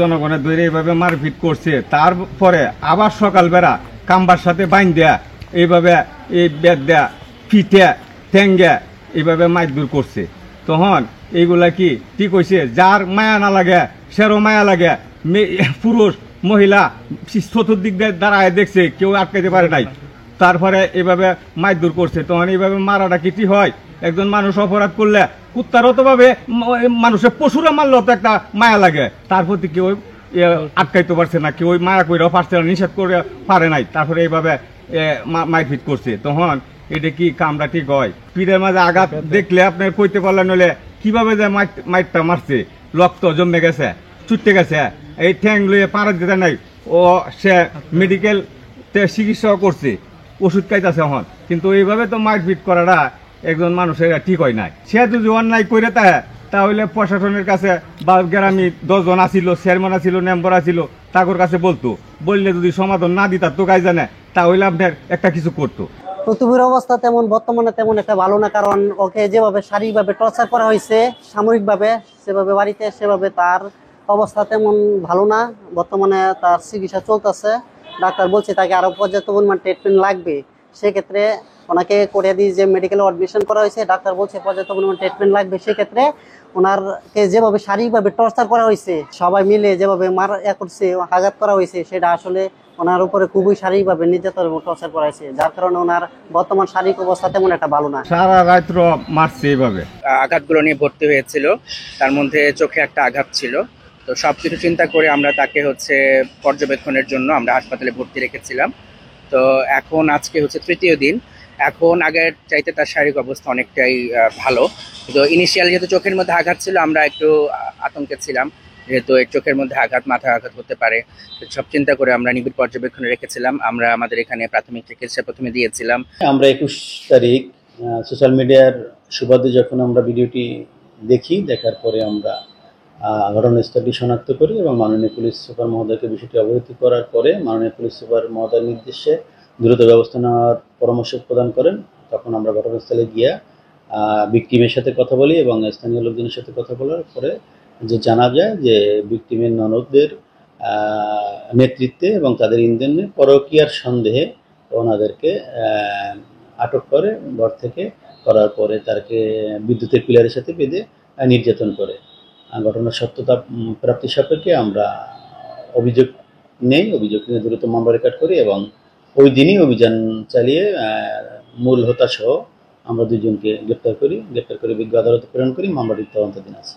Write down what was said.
জনগণের ধরে এইভাবে মারপিট করছে, তারপরে আবার সকালবেলা কাম্বার সাথে বাইন দেয়া এইভাবে এই বেদ দেয়া ফিটে ঠেঙ্গে এইভাবে মারধর করছে। তখন এইগুলা কি ঠিক হয়েছে? যার মায়া না লাগে সেরও মায়া লাগে। পুরুষ মহিলা চতুর্দিক দিয়ে দাঁড়ায় দেখছে, কেউ আটকাইতে পারে নাই, তারপরে এইভাবে মারধর করছে। তখন এইভাবে মারাটা কি ঠিক হয়? একজন মানুষ অপরাধ করলে কুত্তারও তো ভাবে মানুষের পশুরা মারলেও তো একটা মায়া লাগে, তার প্রতি কেউ আটকাইতে পারছে না, কেউ মায়া করেও পারছে না, নিষেধ করে পারে নাই, তারপরে এইভাবে মারপিট করছে। তখন এটা কি কামটা ঠিক হয়? পিঠের মাঝে আঘাত দেখলে আপনার কইতে পারলেন, হলে কিভাবে যে মাইটটা মারছে, রক্ত জমে গেছে, ছুটতে গেছে, এই ঠ্যাং লইয়ে পাড়া দিতে নাই, ও সে মেডিকেল চিকিৎসাও করছে, ওষুধ খাইতেছে এখন। কিন্তু এইভাবে তো মারপিট করাটা একজন মানুষের ঠিক হয় নাই। সে যদি অন্যায় করে তাহলে প্রশাসনের কাছে বা গ্রামে 10 জন আসিল, চেয়ারম্যান আসিল, মেম্বার আসিল, তাদের কাছে বললে যদি সমাধান না দিতা তো গাই জানে, তাহলে আপনার একটা কিছু করতো। প্রতিভূর অবস্থা বর্তমানে তেমন একটা ভালো না, কারণ ওকে যেভাবে শারীরিকভাবে টর্চার করা হয়েছে, সাময়িকভাবে সেভাবে বাড়িতে, সেভাবে তার অবস্থা তেমন ভালো না। বর্তমানে তার চিকিৎসা চলতেছে, ডাক্তার বলছে তাকে আরো পর্যাপ্ত পরিমাণ ট্রিটমেন্ট লাগবে। সেক্ষেত্রে ওনাকে কোরিয়া দিয়ে যে মেডিকেলে অ্যাডমিশন করা হয়েছে, ডাক্তার বলছে পর্যাপ্ত পরিমাণ ট্রিটমেন্ট লাগবে। সেক্ষেত্রে ওনারকে যেভাবে শারীরিকভাবে টর্চার করা হয়েছে, সবাই মিলে যেভাবে করছে, আঘাত করা হয়েছে, সেটা আসলে ওনার উপরে খুবই শারীরিকভাবে নির্যাতন এবং টর্চার করা হয়েছে, যার কারণে ওনার বর্তমান শারীরিক অবস্থা তেমন একটা ভালো না। সারা রাত্র মারছে এইভাবে। আঘাতগুলো নিয়ে ভর্তি হয়েছিল, তার মধ্যে চোখে একটা আঘাত ছিল। তো সবকিছু চিন্তা করে আমরা তাকে পর্যবেক্ষণের জন্য আমরা হাসপাতালে ভর্তি রেখেছিলাম। তো এখন আজকে তৃতীয় দিন। এখন আগের চাইতে তার শারীরিক অবস্থা অনেকটাই ভালো। তো ইনিশিয়াল যেহেতু চোখের মধ্যে আঘাত ছিল, আমরা একটু আতঙ্কে ছিলাম, যেহেতু চোখের মধ্যে আঘাত, মাথায় আঘাত হতে পারে। সব চিন্তা করে আমরা নিবিড় পর্যবেক্ষণে রেখেছিলাম। আমরা আমাদের এখানে প্রাথমিক চিকিৎসা প্রথমে দিয়েছিলাম। আমরা 21 তারিখ সোশ্যাল মিডিয়ার সুবাদে যখন আমরা ভিডিওটি দেখি, দেখার পরে আমরা ঘটনাস্থলটি শনাক্ত করি এবং মাননীয় পুলিশ সুপার মহোদয়কে বিষয়টি অবহিত করার পরে মাননীয় পুলিশ সুপার মহোদয়ের নির্দেশে দ্রুত ব্যবস্থা নেওয়ার পরামর্শ প্রদান করেন। তখন আমরা ঘটনাস্থলে গিয়ে ভিকটিমের সাথে কথা বলি এবং স্থানীয় লোকজনের সাথে কথা বলার পরে যে জানা যায় যে ভিকটিমের ননদদের নেতৃত্বে এবং তাদের ইন্ধনে পরকীয়ার সন্দেহে ওনাদেরকে আটক করে, ঘর থেকে করার পরে তাকে বিদ্যুতের পিলারের সাথে বেঁধে নির্যাতন করে। ঘটনার সত্যতা প্রাপ্তি সাপেক্ষে আমরা অভিযোগ নিয়ে দ্রুত মামলা রেকর্ড করি এবং ওই দিনই অভিযান চালিয়ে মূল হোতা সহ আমরা 2 জনকে গ্রেপ্তার করে বিজ্ঞ আদালতে প্রেরণ করি। মামলাটির তদন্তাধীন আছে।